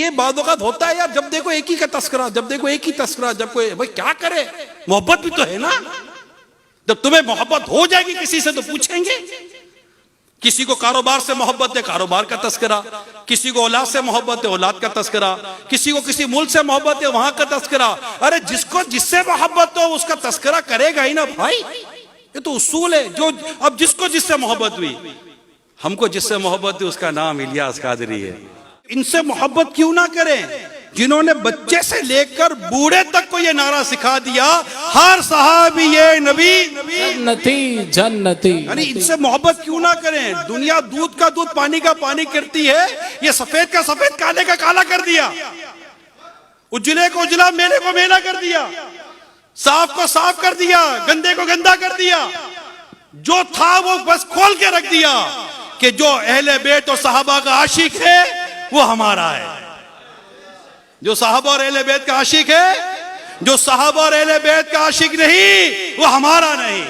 ये बादौक़ात होता है यार, जब देखो एक ही का तस्करा, जब देखो एक ही तस्करा, जब कोई भाई क्या करे, मोहब्बत भी तो है ना। जब तुम्हें मोहब्बत हो जाएगी किसी से तो पूछेंगे। किसी को कारोबार से मोहब्बत है, कारोबार का तस्करा, किसी को औलाद से मोहब्बत है, औलाद का तस्करा, किसी को किसी मुल्क से मोहब्बत है, वहां का तस्करा। अरे जिसको जिससे मोहब्बत हो उसका तस्करा करेगा ही ना भाई, ये तो उसूल है। जो अब जिसको जिससे मोहब्बत हुई, हमको जिससे मोहब्बत हुई उसका नाम इलियास कादरी है। इनसे मोहब्बत क्यों ना करें जिन्होंने बच्चे से लेकर बूढ़े तक को ये नारा सिखा दिया, हर सहाबी ये नबी जन्नती जन्नती। यानी इनसे मोहब्बत क्यों ना करें। दुनिया दूध का दूध पानी का पानी करती है, ये सफेद का सफेद काले का काला कर दिया, उजले को उजला मेले को मेला कर दिया, साफ को साफ कर दिया, गंदे को गंदा कर दिया। जो था वो बस खोल के रख दिया कि जो अहले बैत और सहाबा का आशिक है वो हमारा है। जो साहबा और अहले बैत का आशिक है, जो साहबा और अहले बैत का आशिक नहीं वो हमारा नहीं।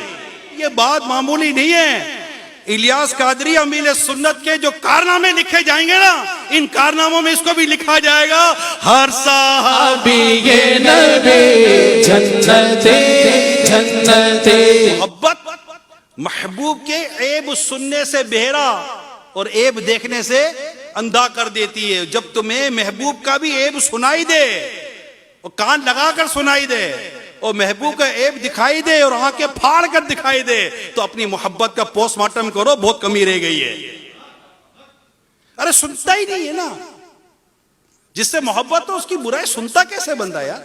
ये बात मामूली नहीं है। इलियास कादरी अमीर सुन्नत के जो कारनामे लिखे जाएंगे ना, इन कारनामों में इसको भी लिखा जाएगा, हर साहबी ये नबी जन्नती जन्नती। मोहब्बत महबूब के ऐब सुनने से बहरा और ऐब देखने से अंधा कर देती है। जब तुम्हें महबूब का भी ऐब सुनाई दे और कान लगाकर सुनाई दे और महबूब का ऐब दिखाई दे और आंखें फाड़ कर दिखाई दे, तो अपनी मोहब्बत का पोस्टमार्टम करो, बहुत कमी रह गई है। अरे सुनता ही नहीं है ना। जिससे मोहब्बत हो उसकी बुराई सुनता कैसे बंदा यार,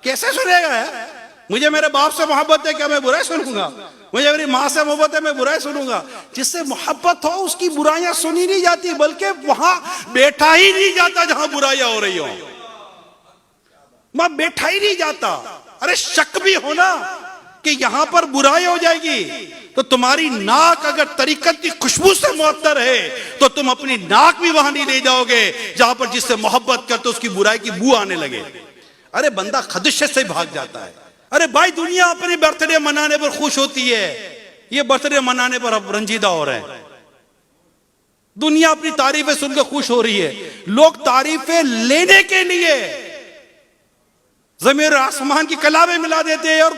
कैसे सुनेगा यार। मुझे मेरे बाप से मोहब्बत है, क्या मैं बुराई सुनूंगा? मुझे मेरी माँ से मोहब्बत है, मैं बुराई सुनूंगा? जिससे मोहब्बत हो उसकी बुराइयां सुनी नहीं जाती, बल्कि वहां बैठा ही नहीं जाता जहां बुराइयां हो रही हो, वहां बैठा ही नहीं जाता। अरे शक भी हो ना कि यहां पर बुराई हो जाएगी, तो तुम्हारी नाक अगर तरीकत की खुशबू से मुअत्तर है तो तुम अपनी नाक भी वहां नहीं ले जाओगे जहां पर जिससे मोहब्बत करते उसकी बुराई की बू आने लगे। अरे बंदा खदशे से भाग जाता है। अरे भाई दुनिया अपने बर्थडे मनाने पर खुश होती है, ये बर्थडे मनाने पर अब रंजीदा हो रहे हैं। दुनिया अपनी तारीफें सुनकर खुश हो रही है, लोग तारीफें लेने के लिए ज़मीर आसमान की कलामें मिला देते हैं और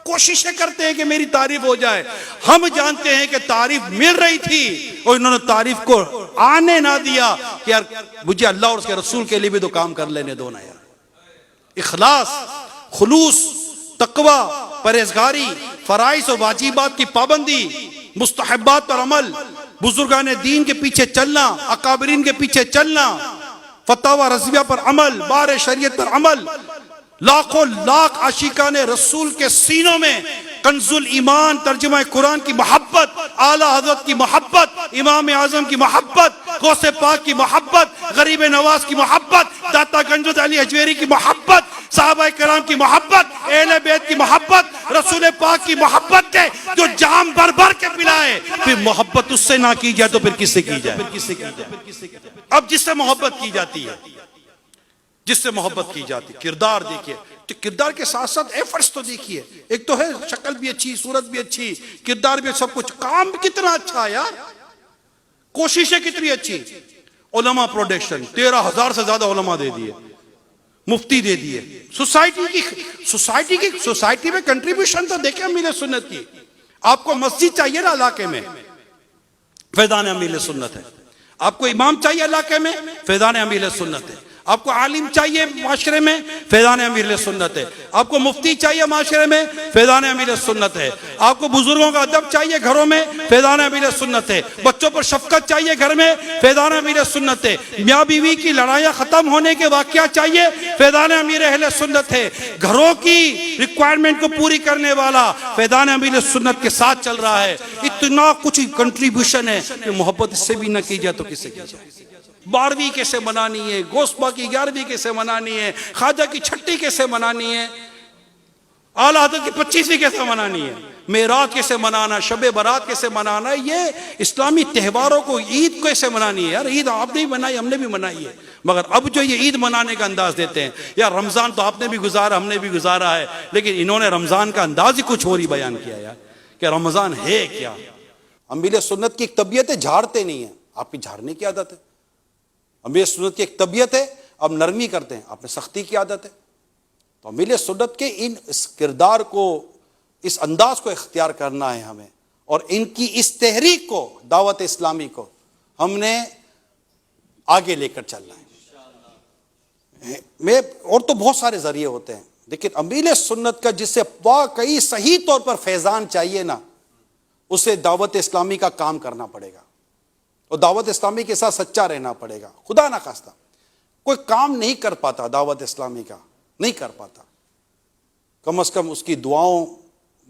कोशिशें करते हैं कि मेरी तारीफ हो जाए। हम जानते हैं कि तारीफ मिल रही थी और इन्होंने तारीफ को आने ना दिया कि यार मुझे अल्लाह और उसके रसूल के लिए भी तो काम कर लेने दो ना यार। इखलास, खुलूस, तकवा, परहेजगारी, फराइज और वाजिबात की पाबंदी, मुस्तहब्बात पर अमल, बुजुर्गान दीन के पीछे चलना, अकाबरीन के पीछे चलना, फतवा रज़विया पर अमल, बार शरीयत पर अमल, लाखों लाख आशिकाने रसूल के सीनों में कंजुल ईमान तर्जुमा कुरान की मोहब्बत, आला हज़रत की मोहब्बत, इमाम आज़म की मोहब्बत, गौसे पाक की मोहब्बत, गरीब नवाज की मोहब्बत, दाता गंजुद अली हजवेरी की मोहब्बत, साहबा कराम की मोहब्बत, अहले बैत की मोहब्बत, रसूल पाक की मोहब्बत के जो जाम भर भर के पिलाए। फिर मोहब्बत उससे ना की जाए तो फिर किससे की जाए? अब जिससे मोहब्बत की जाती है, जिससे मोहब्बत की जाती, किरदार देखिए, तो किरदार के साथ साथ एफर्ट्स तो देखिए। एक तो है शक्ल भी अच्छी, सूरत भी अच्छी, किरदार भी, सब कुछ, काम कितना अच्छा है यार, कोशिशें कितनी अच्छी। उलमा प्रोडक्शन 13,000 से ज्यादा उलमा दे दिए, मुफ्ती दे दिए, सोसाइटी में कंट्रीब्यूशन तो देखे अमीर सुन्नत की। आपको मस्जिद चाहिए ना इलाके में, फैजान अमीर सुन्नत है। आपको इमाम चाहिए इलाके में, फैजान अमीर सुन्नत है। आपको आलिम चाहिए माशरे में, फैजान अमीर सुन्नत है। आपको मुफ्ती चाहिए माशरे में, फैजान अमीर सुन्नत है। आपको बुजुर्गों का अदब चाहिए घरों में, फैजान अमीर सुन्नत है। बच्चों पर शफकत चाहिए घर में, फैजान अमीर सुन्नत है। मियाँ बीवी की लड़ाइयाँ खत्म होने के वाक़या चाहिए, फैजान अमीर अहले सुन्नत है। घरों की रिक्वायरमेंट को पूरी करने वाला फैजान अमीर सुन्नत के साथ चल रहा है। इतना कुछ कंट्रीब्यूशन है कि मोहब्बत इससे भी न की जाए तो किससे की जाए? 12वीं कैसे मनानी है, गोस्बा की 11वीं कैसे मनानी है, ख्वाजा की 6ठी कैसे मनानी है, आला हज़रत की 25वीं कैसे मनानी है, मेराज कैसे मनाना, शबे बारात कैसे मनाना है, ये इस्लामी त्योहारों को, ईद कैसे मनानी है यार। ईद आपने भी मनाई, हमने भी मनाई है, मगर अब जो ये ईद मनाने का अंदाज देते हैं यार, रमज़ान तो आपने भी गुजारा, हमने भी गुजारा है, लेकिन इन्होंने रमज़ान का अंदाज ही कुछ और ही बयान किया यार कि रमज़ान है क्या। अमीर सुन्नत की एक तबीयत है, झाड़ते नहीं है, आपकी झाड़ने की आदत है। अमीर सुन्नत की एक तबीयत है, अब नरमी करते हैं, आप में सख्ती की आदत है। तो अमील सुन्नत के इस किरदार को, इस अंदाज को इख्तियार करना है हमें, और इनकी इस तहरीक को, दावत इस्लामी को हमने आगे लेकर चलना है। और तो बहुत सारे जरिए होते हैं, लेकिन अमील सुन्नत का जिससे वाकई सही तौर पर फैजान चाहिए ना, उसे दावत इस्लामी का काम करना पड़ेगा और दावत इस्लामी के साथ सच्चा रहना पड़ेगा। खुदा ना खास्ता कोई काम नहीं कर पाता दावत इस्लामी का, नहीं कर पाता, कम से कम उसकी दुआओं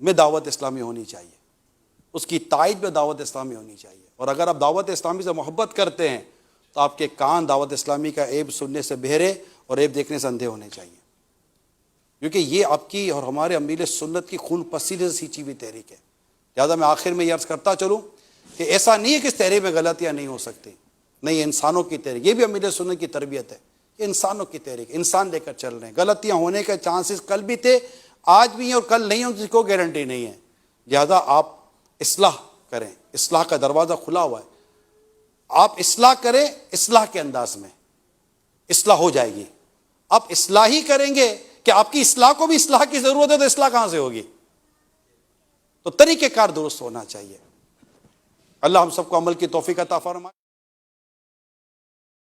में दावत इस्लामी होनी चाहिए, उसकी ताईद में दावत इस्लामी होनी चाहिए। और अगर आप दावत इस्लामी से मोहब्बत करते हैं तो आपके कान दावत इस्लामी का ऐब सुनने से बहरे और ऐब देखने से अंधे होने चाहिए, क्योंकि ये आपकी और हमारे अमील सुन्नत की खून पसीने से सींची हुई तहरीक है। लिहाजा मैं आखिर में ये अर्ज करता चलूँ कि ऐसा नहीं है कि इस तहरीक में गलतियाँ नहीं हो सकती, नहीं, इंसानों की तहरीक, ये भी अमील सुन्नत की तरबियत है। ये इंसानों की तहरीक, इंसान लेकर चल रहे हैं। गलतियाँ होने के चांसेस कल भी थे, आज भी हैं और कल नहीं, उनकी कोई गारंटी नहीं है। लिहाजा आप इस्लाह करें, इस्लाह का दरवाज़ा खुला हुआ है, आप इस्लाह करें, इस्लाह के अंदाज में इस्लाह हो जाएगी। आप इस्लाह ही करेंगे कि आपकी इस्लाह को भी इस्लाह की ज़रूरत है, तो इस्लाह कहाँ से होगी? तो तरीक़ेकार दुरुस्त होना चाहिए। अल्लाह हम सबको अमल की तौफीक अता फरमाए।